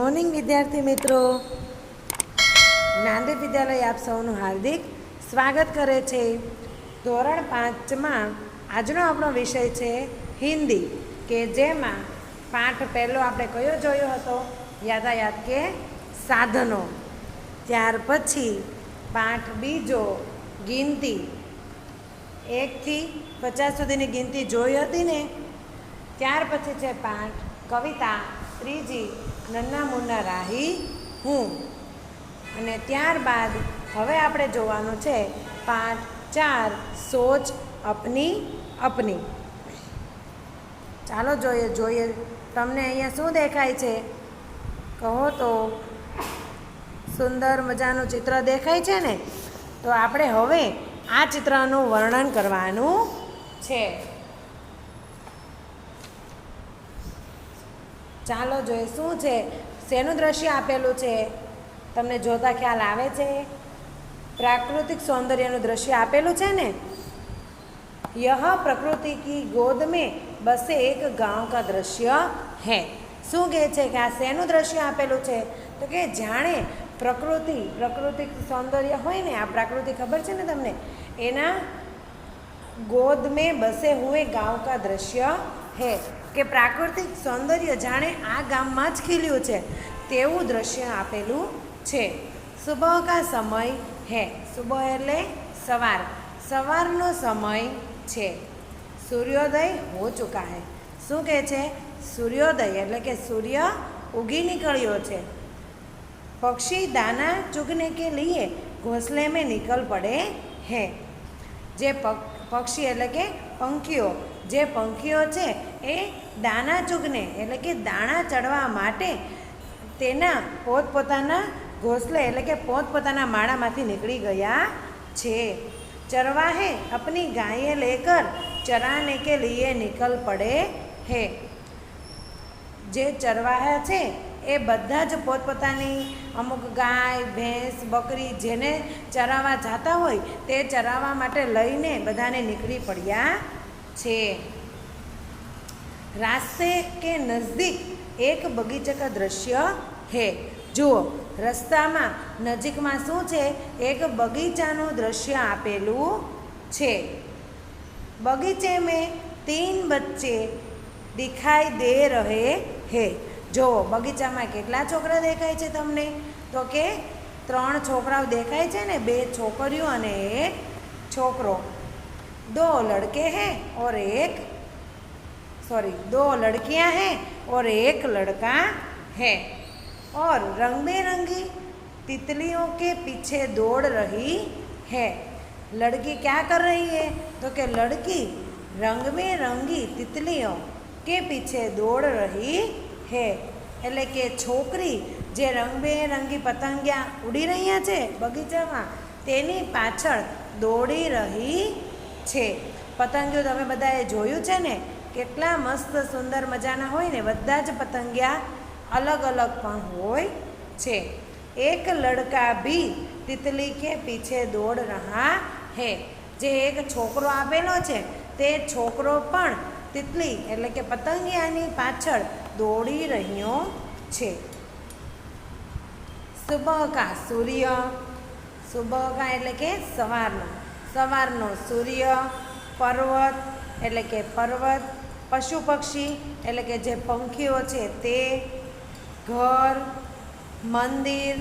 Morning વિદ્યાર્થી મિત્રો, જ્ઞાનદીપ વિદ્યાલય આપ સૌનું હાર્દિક સ્વાગત કરે છે. ધોરણ 5માં આજનો આપણો વિષય છે હિન્દી, કે જેમાં પાઠ પહેલો આપણે કયો જોયો હતો? યાતાયાત કે સાધનો. ત્યાર પછી પાઠ બીજો ગિનતી, 1 થી 50 સુધીની ગિનતી જોઈ હતી ને. ત્યાર પછી છે પાઠ કવિતા ત્રીજી, નન્ના મુન્ના રાહી હું. અને ત્યારબાદ હવે આપણે જોવાનું છે પાઠ 4, સોચ અપની અપની. ચાલો જોઈએ તમને અહીંયા શું દેખાય છે કહો તો. સુંદર મજાનું ચિત્ર દેખાય છે ને. તો આપણે હવે આ ચિત્રનું વર્ણન કરવાનું છે. ચાલો જોઈએ શું છે, શેનું દ્રશ્ય આપેલું છે, તમને જોતા ખ્યાલ આવે છે? પ્રાકૃતિક સૌંદર્યનું દ્રશ્ય આપેલું છે ને. यह प्रकृति की गोद में बसे एक गांव का दृश्य है. શું કહે છે કે આ શેનું દ્રશ્ય આપેલું છે? તો કે જાણે પ્રાકૃતિક સૌંદર્ય હોય ને, આ પ્રાકૃતિક ખબર છે ને તમને, એના ગોદ में बसे हुए गांव का दृश्य है. કે પ્રાકૃતિક સૌંદર્ય જાણે આ ગામમાં જ ખીલ્યું છે તેવું દ્રશ્ય આપેલું છે. સુબહ કા સમય હે. સુબહ એટલે સવાર, સવારનો સમય છે. સૂર્યોદય હો ચુકા હૈ. શું કહે છે? સૂર્યોદય એટલે કે સૂર્ય ઉગી નીકળ્યો છે. પક્ષી દાના ચુગને કે લીએ ઘોંસલે મેં નિકલ પડે હૈ. જે પક્ષી એટલે કે પંખીઓ, જે પંખીઓ છે એ દાના ચુગને એટલે કે દાણા ચડવા માટે તેના પોતપોતાના ઘોંસલે એટલે કે પોતપોતાના માળામાંથી નીકળી ગયા છે. ચરવાહે અપની ગાયે લેકર ચરાને કે લીએ નિકલ પડે હે. જે ચરવાહા છે એ બધા જ પોતપોતાની અમુક ગાય, ભેંસ, બકરી જેને ચરાવવા જતા હોય તે ચરાવવા માટે લઈને બધાને નીકળી પડ્યા છે. રાસ્તે કે નજદીક એક બગીચા કા દ્રશ્ય હે. જુઓ, રસ્તામાં નજીકમાં શું છે? એક બગીચાનું દ્રશ્ય આપેલું છે. બગીચે મેં 3 બચ્ચે દિખાઈ દે રહે હે. જુઓ, બગીચામાં કેટલા છોકરા દેખાય છે તમને? તો કે 3 છોકરાઓ દેખાય છે ને, 2 છોકરીઓ અને 1 છોકરો. 2 लड़के हैं और 2 लड़कियां हैं और 1 लड़का है. और रंग बिरंगी तितलियों के पीछे दौड़ रही है. लड़की क्या कर रही है? तो कि लड़की रंग बिरंगी तितलियों के पीछे दौड़ रही है. એટલે કે છોકરી જે રંગબેરંગી પતંગિયા ઉડી રહ્યા છે બગીચામાં તેની પાછળ દોડી રહી છે. પતંગિયું તમે બધાએ જોયું છે ને, કેટલા મસ્ત સુંદર મજાના હોય ને. બધા જ પતંગિયા અલગ અલગ પણ હોય છે. એક લડકા ભી તિતલી કે પીછે દોડ રહા હે. જે એક છોકરો આપેલો છે તે છોકરો પણ તિતલી એટલે કે પતંગિયાની પાછળ દોડી રહ્યો છે. સુબહ કા સૂર્ય. સુબહ કા એટલે કે સવારનો સૂર્ય. પર્વત એટલે કે પર્વત. પશુ પક્ષી એટલે કે જે પંખીઓ છે તે. ઘર, મંદિર,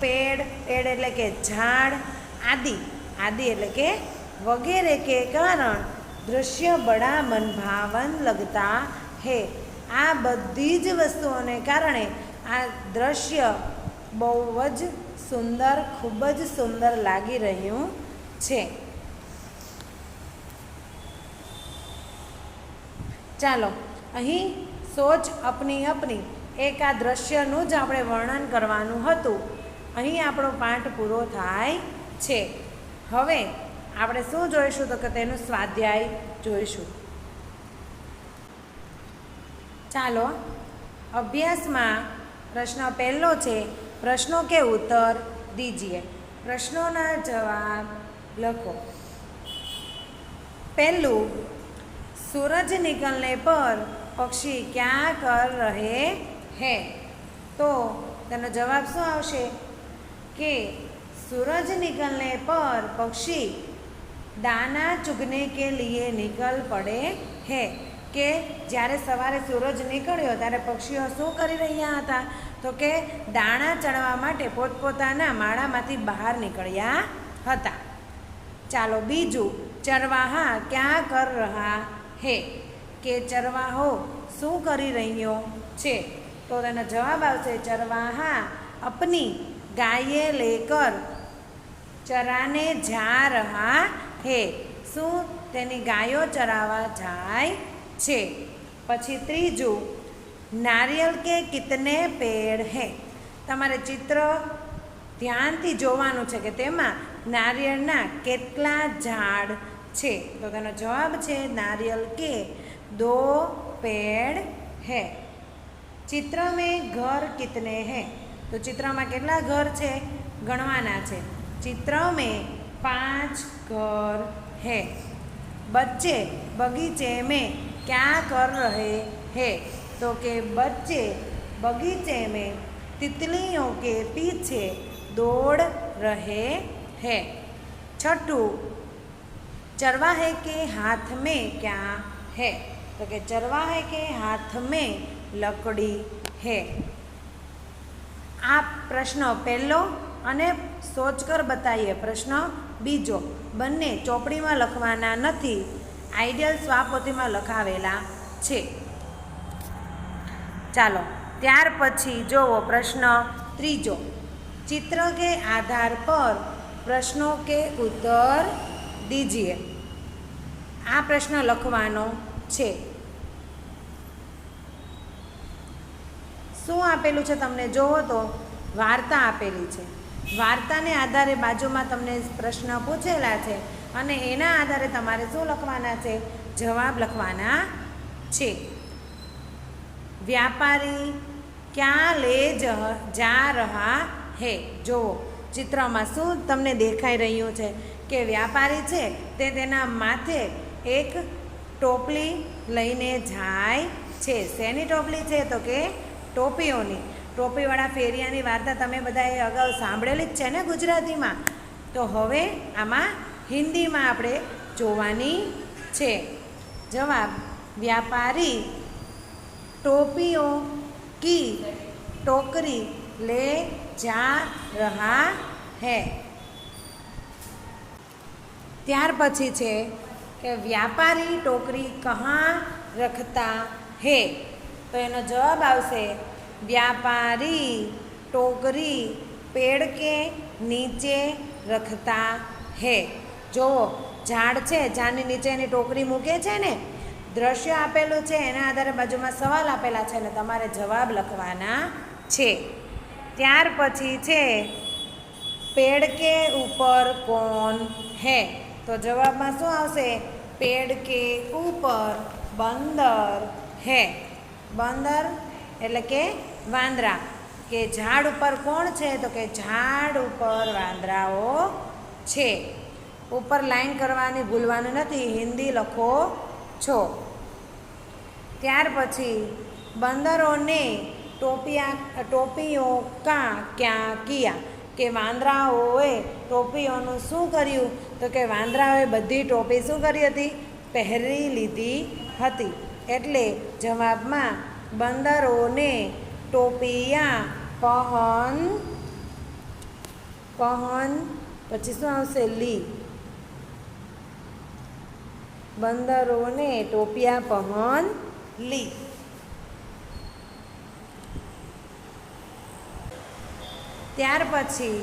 પેડ એટલે કે ઝાડ, આદિ એટલે કે વગેરે કે કારણ દૃશ્ય બડા મનભાવન લગતા હે. આ બધી જ વસ્તુઓને કારણે આ દ્રશ્ય બહુ જ સુંદર, ખૂબ જ સુંદર લાગી રહ્યું છે. ચાલો, અહીં સોચ અપની અપની એક આ દ્રશ્યનું જ આપણે વર્ણન કરવાનું હતું. અહીં આપણો પાઠ પૂરો થાય છે. હવે આપણે શું જોઈશું? તો કે તેનું સ્વાધ્યાય જોઈશું. ચાલો, અભ્યાસમાં પ્રશ્ન પહેલો છે, પ્રશ્નો કે ઉત્તર દીજીએ. પ્રશ્નોના જવાબ લખો. પહેલું, सूरज निकलने पर पक्षी क्या कर रहे हैं? तो तेनो जवाब शुं आवशे कि सूरज निकलने पर पक्षी दाना चुगने के लिए निकल पड़े है કે જ્યારે સવારે સૂરજ નીકળ્યો ત્યારે પક્ષીઓ શું કરી રહ્યા હતા તો કે દાણા ચણવા માટે પોતપોતાના માળામાંથી બહાર નીકળ્યા હતા. ચાલો બીજું, ચરવાહા ક્યાં કર રહા હે કે ચરવાહો શું કરી રહ્યો છે તો તેનો જવાબ આવશે ચરવાહા અપની ગાયે લેકર ચરાને જા રહા હે. શું તેની ગાયો ચરાવવા જાય છે. પછી ત્રીજું, નારિયેલ કે કિતને પેડ હે. તમારે ચિત્ર ધ્યાનથી જોવાનું છે કે તેમાં નારિયેળના કેટલા ઝાડ છે તો તેનો જવાબ છે નારિયેલ કે 2 પેડ હે. ચિત્ર મેં ઘર કિતને હે તો ચિત્રમાં કેટલા ઘર છે ગણવાના છે. चित्र में 5 घर है. बच्चे बगीचे में क्या कर रहे हैं तो के बच्चे बगीचे में तितलियों के पीछे दौड़ रहे हैं. छठू, चरवाहे के हाथ में क्या है तो के चरवाहे के हाथ में लकड़ी है. आप प्रश्न पहलो અને सोच कर बताइए प्रश्न बीजो બંને ચોપડીમાં લખવાના નથી, આઈડિયલ સ્વાપોથીમાં લખાવેલા છે. ચાલો ત્યાર પછી જોવો પ્રશ્ન ત્રીજો, चित्र के आधार पर प्रश्नों के उत्तर दीजिए. આ પ્રશ્ન લખવાનો છે. શું આપેલું છે તમને જોવો તો વાર્તા આપેલી છે. વાર્તાને આધારે બાજુમાં તમને પ્રશ્ન પૂછેલા છે અને એના આધારે તમારે શું લખવાના છે જવાબ લખવાના છે. વ્યાપારી ક્યાં લે જા રહા હે. જુઓ ચિત્રમાં શું તમને દેખાઈ રહ્યું છે કે વ્યાપારી છે તે તેના માથે એક ટોપલી લઈને જાય છે. શેની ટોપલી છે તો કે ટોપીઓની. ટોપીવાળા ફેરિયાની વાર્તા તમે બધાએ અગાઉ સાંભળેલી જ છે ને ગુજરાતીમાં. તો હવે આમાં હિન્દીમાં આપણે જોવાની છે. જવાબ, व्यापारी टोपियों की टोकरी ले जा रहा है. ત્યાર પછી છે કે વ્યાપારી ટોકરી કહાં રખતા હે તો એનો જવાબ આવશે व्यापारी टोकरी पेड़ के नीचे रखता है. जो झाड़ છે ઝાડની નીચે એની ટોકરી મૂકે છે ને, દ્રશ્ય આપેલું છે એના આધારે બાજુમાં સવાલ આપેલા છે ને તમારે જવાબ લખવાના છે. ત્યાર પછી છે पेड़ के ऊपर कौन है તો જવાબમાં શું આવશે पेड़ के ऊपर बंदर है. बंदर એટલે કે વાંદરા. કે ઝાડ ઉપર કોણ છે તો કે ઝાડ ઉપર વાંદરાઓ છે. ઉપર લાઈન કરવાની ભૂલવાનું નથી, હિન્દી લખો છો. ત્યાર પછી બંદરોને ટોપીઓ કા ક્યાં કિયા કે વાંદરાઓએ ટોપીઓનું શું કર્યું તો કે વાંદરાઓએ બધી ટોપી શું કરી હતી પહેરી લીધી હતી. એટલે જવાબમાં બંદરોને ટોપિયા પહન પછી શું આવશે લી. બંદરોને ટોપિયા પહન લી. ત્યાર પછી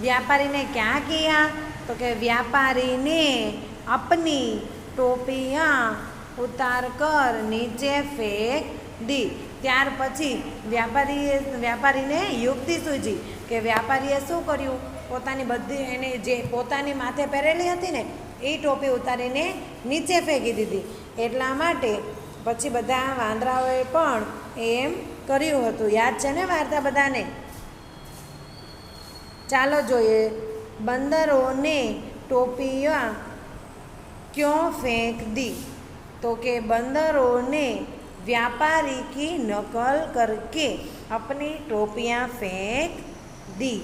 व्यापारी ने क्या किया तो कि व्यापारी ने अपनी टोपियाँ उतार कर नीचे फेंक दी. ત્યાર પછી વ્યાપારીને યુક્તિ સૂઝી કે વ્યાપારીએ શું કર્યું, પોતાની બધી એને જે પોતાની માથે પહેરેલી હતી ને એ ટોપી ઉતારીને નીચે ફેંકી દીધી. એટલા માટે પછી બધા વાંદરાઓએ પણ એમ કર્યું હતું. યાદ છે ને વાર્તા બધાને? ચાલો જોઈએ બંદરોને ટોપિયા ક્यों फेंक दी तो कि बंदरों ने व्यापारी की नकल करके अपनी टोपियाँ फेंक दी।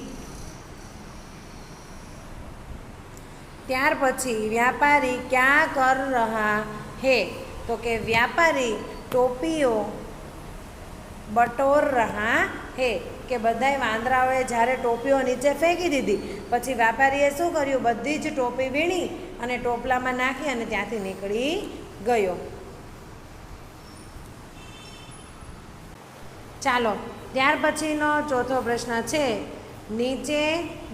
ત્યાર પછી व्यापारी क्या कर रहा है? तो कि व्यापारी टोपीओ बटोर रहा है કે બધાય વાંદરાઓએ જ્યારે ટોપીઓ નીચે ફેંકી દીધી પછી વ્યાપારીએ શું કર્યું? બધી જ ટોપી વીણી અને ટોપલામાં નાખી અને ત્યાંથી નીકળી ગયો। ચાલો ત્યાર પછીનો ચોથો પ્રશ્ન છે, નીચે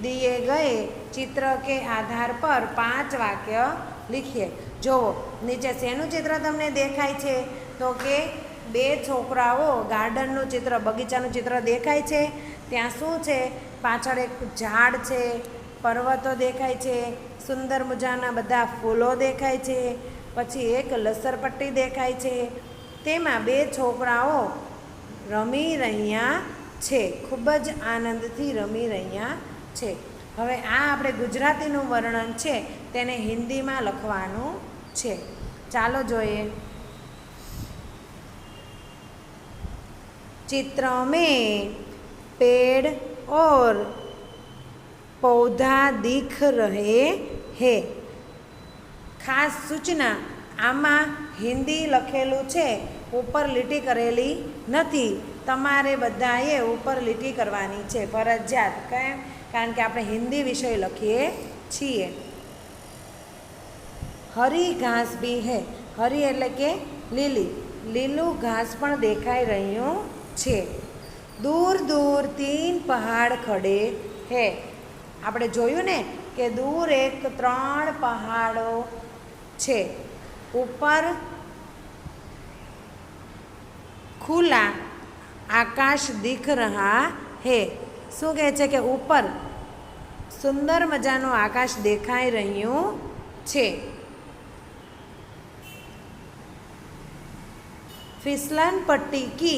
दिए गए चित्र के आधार पर 5 वाक्य लिखिए। जो नीचे શેનું ચિત્ર તમને દેખાય છે? તો કે બે છોકરાઓ ગાર્ડનનું ચિત્ર, બગીચાનું ચિત્ર દેખાય છે। ત્યાં શું છે? પાછળ એક ઝાડ છે, પર્વતો દેખાય છે, સુંદર મજાના બધા ફૂલો દેખાય છે, પછી એક લસરપટ્ટી દેખાય છે, તેમાં બે છોકરાઓ રમી રહ્યા છે, ખૂબ જ આનંદથી રમી રહ્યા છે। હવે આ આપણે ગુજરાતીનું વર્ણન છે તેને હિન્દીમાં લખવાનું છે। ચાલો જોઈએ। चित्र में पेड़ और पौधा दिख रहे हैं। खास सूचना, आमा हिंदी लखेलू छे, ऊपर લીટી करेली नहीं। तमारे बधाए ऊपर લીટી करवानी छे, फरजियात। केम? कारण के आपणे हिंदी विषय लखीए छीए। हरी घास भी है। हरी एटले के लीली, लीलू घास पण देखाई रह्युं छे। दूर दूर 3 पहाड़ खड़े है। आपणे जोयुं ने के दूर एक 3 पहाड़ो छे। ऊपर खुला आकाश दिख रहा है। શું કહે છે કે ઉપર સુંદર મજાનું આકાશ દેખાઈ રહ્યું છે। फिसलन पट्टी की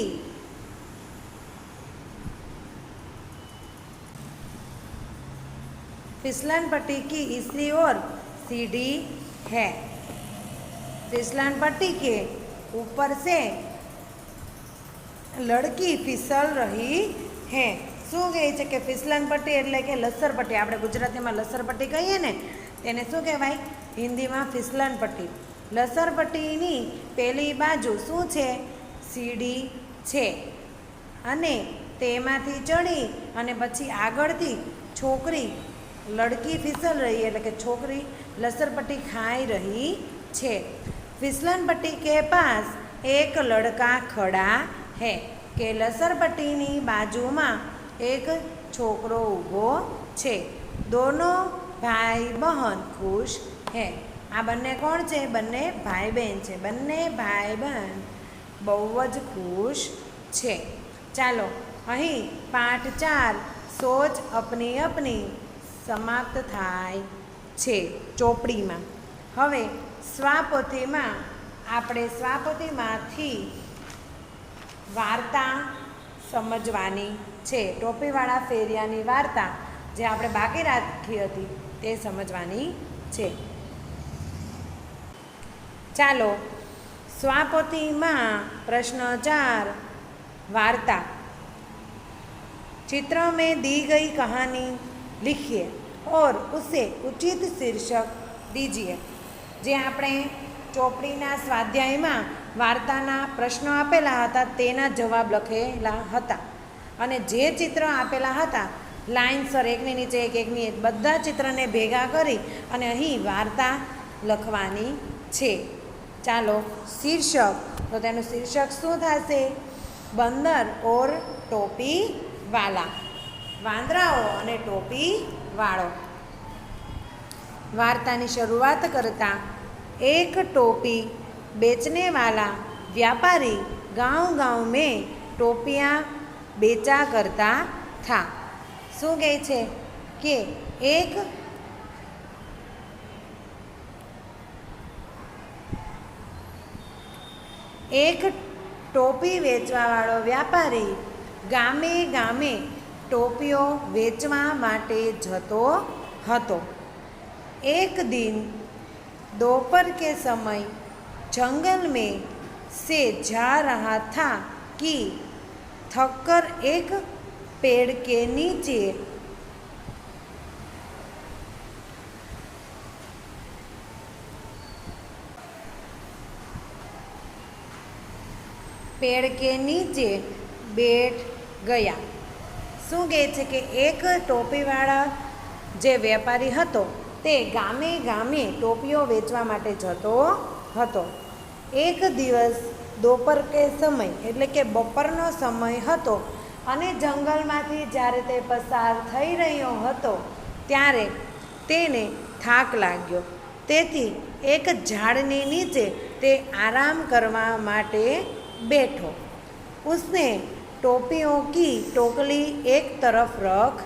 फिसलन पट्टी की इसी ओर सीढ़ी है। फिसलन पट्टी के ऊपर से लड़की फिसल रही है। શું કહે છે કે ફિસલન પટ્ટી એટલે કે લસરપટ્ટી, આપણે ગુજરાતીમાં લસરપટ્ટી કહીએ ને તેને શું કહેવાય? હિન્દીમાં ફિસલન પટ્ટી। લસરપટ્ટીની પેલી બાજુ શું છે? સીડી છે અને તેમાંથી ચડી અને પછી આગળથી છોકરી લડકી ફિસલ રહી એટલે કે છોકરી લસરપટ્ટી ખાઈ રહી છે। फिसलन पट्टी के पास एक लड़का खड़ा है કે લસરપટ્ટીની બાજુમાં एक छोकरो ऊभो छे। दोनों भाई बहन खुश है। आ बन्ने कोण छे? बन्ने भाई बहन छे। बन्ने भाई बहन बहु ज खुश छे। चालो अहीं पाठ 4 सोच अपनी अपनी समाप्त थाय छे ચોપડીમાં। હવે સ્વાપોથીમાં આપણે સ્વાપોથીમાંથી વાર્તા સમજવાની છે। ટોપીવાળા ફેરિયાની વાર્તા જે આપણે બાકી રાખી હતી તે સમજવાની છે। ચાલો સ્વાપોથીમાં प्रश्न 4 वार्ता। चित्र में दी गई कहानी लिखिए और उसे उचित शीर्षक दीजिए। जे આપણે ચોપડીના સ્વાધ્યાયમાં વાર્તાના પ્રશ્નો આપેલા હતા તેના જવાબ લખેલા હતા અને જે ચિત્ર આપેલા હતા લાઇનસર એકની નીચે એક એકની એક બધા ચિત્રને ભેગા કરી અને અહીં વાર્તા લખવાની છે। ચાલો શીર્ષક, તો તેનું શીર્ષક શું થશે? બંદર ઓર ટોપી વાલા, વાંદરાઓ અને ટોપી વાળો। વાર્તાની શરૂઆત કરતા एक टोपी बेचने वाला व्यापारी गांव-गांव में टोपियाँ बेचा करता था। શું કહે છે કે એક ટોપી વેચવાવાળો વ્યાપારી ગામે ગામે ટોપીઓ વેચવા માટે જતો હતો। एक दिन दोपहर के समय जंगल में से जा रहा था कि थककर एक पेड़ के नीचे बैठ गया। શું કહે છે કે એક ટોપીવાળા જે વેપારી હતો તે ગામે ગામે ટોપીઓ વેચવા માટે જતો હતો. એક દિવસ દોપર કે સમય એટલે કે બપોરનો સમય હતો અને જંગલમાંથી જ્યારે તે પસાર થઈ રહ્યો હતો ત્યારે તેને થાક લાગ્યો. તેથી એક ઝાડની નીચે તે આરામ કરવા માટે बैठो. उसने टोपियों की टोकली एक तरफ रख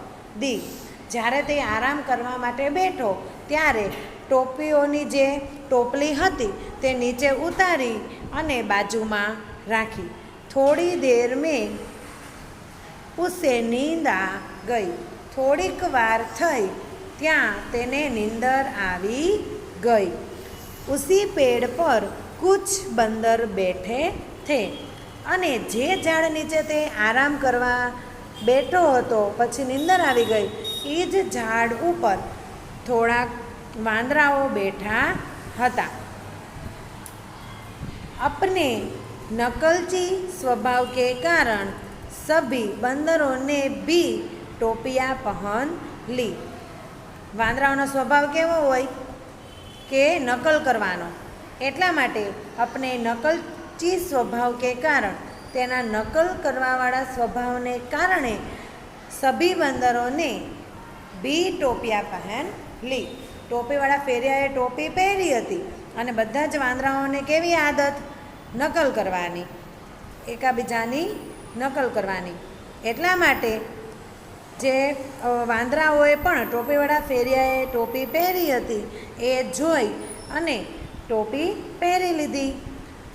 दी. જ્યારે તે આરામ કરવા માટે બેઠો ત્યારે ટોપીઓની જે ટોપલી હતી તે નીચે ઉતારી અને બાજુમાં રાખી. થોડી દેર મેં ઉસે નીંદ આ ગઈ. થોડીક વાર થઈ ત્યાં તેને નીંદર આવી ગઈ. ઉસી પેડ પર કુછ બંદર બેઠે થે. અને જે ઝાડ નીચે તે આરામ કરવા બેઠો હતો પછી નીંદર આવી ગઈ એ જ ઝાડ ઉપર થોડાક વાંદરાઓ બેઠા હતા. अपने नकलची स्वभाव के कारण सभी बंदरों ने भी टोपियाँ पहन ली. વાંદરાઓનો સ્વભાવ કેવો હોય કે નકલ કરવાનો, એટલા માટે अपने नकलची स्वभाव के कारण તેના નકલ કરવાવાળા સ્વભાવને કારણે સભી બંદરોને બી ટોપિયા પહેન લી. ટોપીવાળા ફેરિયાએ ટોપી પહેરી હતી અને બધા જ વાંદરાઓને કેવી આદત? નકલ કરવાની, એકાબીજાની નકલ કરવાની. એટલા માટે જે વાંદરાઓએ પણ ટોપીવાળા ફેરિયાએ ટોપી પહેરી હતી એ જોઈ અને ટોપી પહેરી લીધી.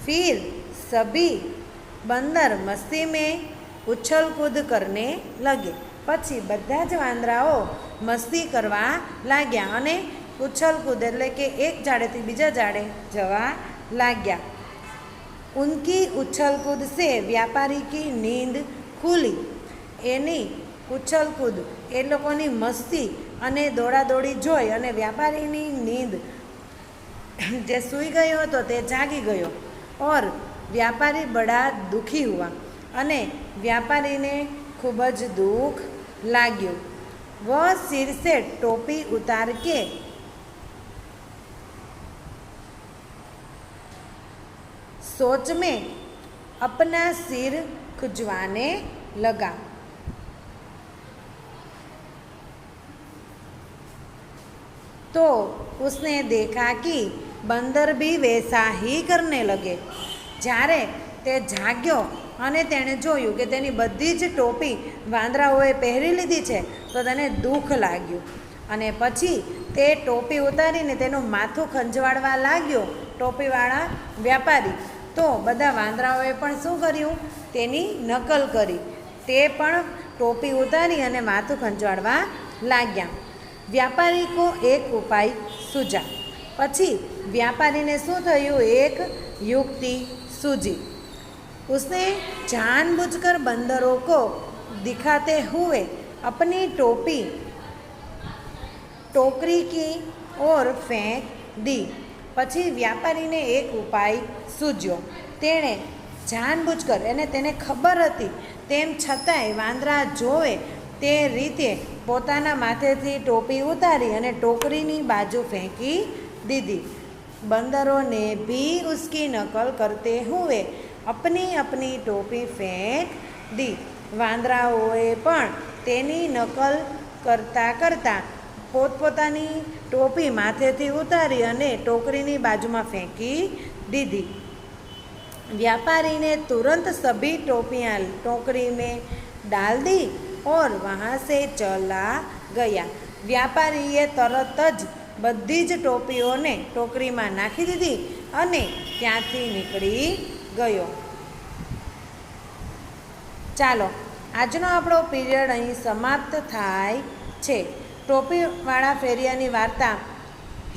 फिर सभी बंदर मस्ती में उछल कूद करने लगे. પછી બધા જ વાંદરાઓ મસ્તી કરવા લાગ્યા અને ઉછલ કૂદ એટલે કે એક ઝાડેથી બીજા ઝાડે જવા લાગ્યા. ઉનકી ઉછલ કૂદ સે વ્યાપારી કી નીંદ ખુલી. એની ઉછલ કૂદ એ લોકોની મસ્તી અને દોડાદોડી જોઈ અને વ્યાપારીની નીંદ જે સૂઈ ગયો હતો તે જાગી ગયો. और व्यापारी बड़ा दुखी हुआ અને વ્યાપારીને ખૂબ જ દુઃખ લાગ્યું. वह सिर से टोपी उतार के सोच में अपना सिर खुजवाने लगा. तो उसने देखा कि बंदर भी वैसा ही करने लगे. જ્યારે તે જાગ્યો અને તેણે જોયું કે તેની બધી જ ટોપી વાંદરાઓએ પહેરી લીધી છે તો તેને દુઃખ લાગ્યું અને પછી તે ટોપી ઉતારીને તેનું માથું ખંજવાળવા લાગ્યો ટોપીવાળા વ્યાપારી. તો બધા વાંદરાઓએ પણ શું કર્યું? તેની નકલ કરી. તે પણ ટોપી ઉતારી અને માથું ખંજવાળવા લાગ્યા. व्यापारी को एक उपाय सूझा. પછી व्यापारी ने શું થયું? એક युक्ति सूझी. उसने जानबूझकर बंदरों को दिखाते हुए अपनी टोपी टोकरी की ओर फेंक दी. પછી વ્યાપારીને એક ઉપાય સૂઝ્યો. તેણે જાનબૂझकर એને તેને ખબર હતી તેમ છતાંય વાંદરા જોવે તે રીતે પોતાના માથેથી ટોપી ઉતારી અને ટોકરીની બાજુ ફેંકી દીધી. बंदरों ने भी उसकी नकल करते हुए अपनी अपनी टोपी फेंक दी. વાંદરાઓએ પણ તેની નકલ કરતાં કરતાં પોતપોતાની ટોપી માથેથી ઉતારી અને ટોકરીની બાજુમાં ફેંકી દીધી. व्यापारी ने तुरंत सभी टोपियाँ टोकरी में डाल दी और वहाँ से चला गया. व्यापारीए तरत જ બધી જ ટોપીઓને ટોકરીમાં નાખી દીધી અને ત્યાંથી નીકળી ગયો. ચાલો આજનો આપણો પીરિયડ અહીં સમાપ્ત થાય છે. ટોપીવાળા ફેરિયાની વાર્તા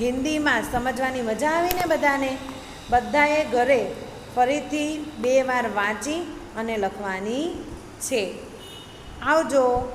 હિન્દીમાં સમજવાની મજા આવીને બધાને? બધાએ ઘરે ફરીથી 2 વાર વાંચી અને લખવાની છે. આવજો.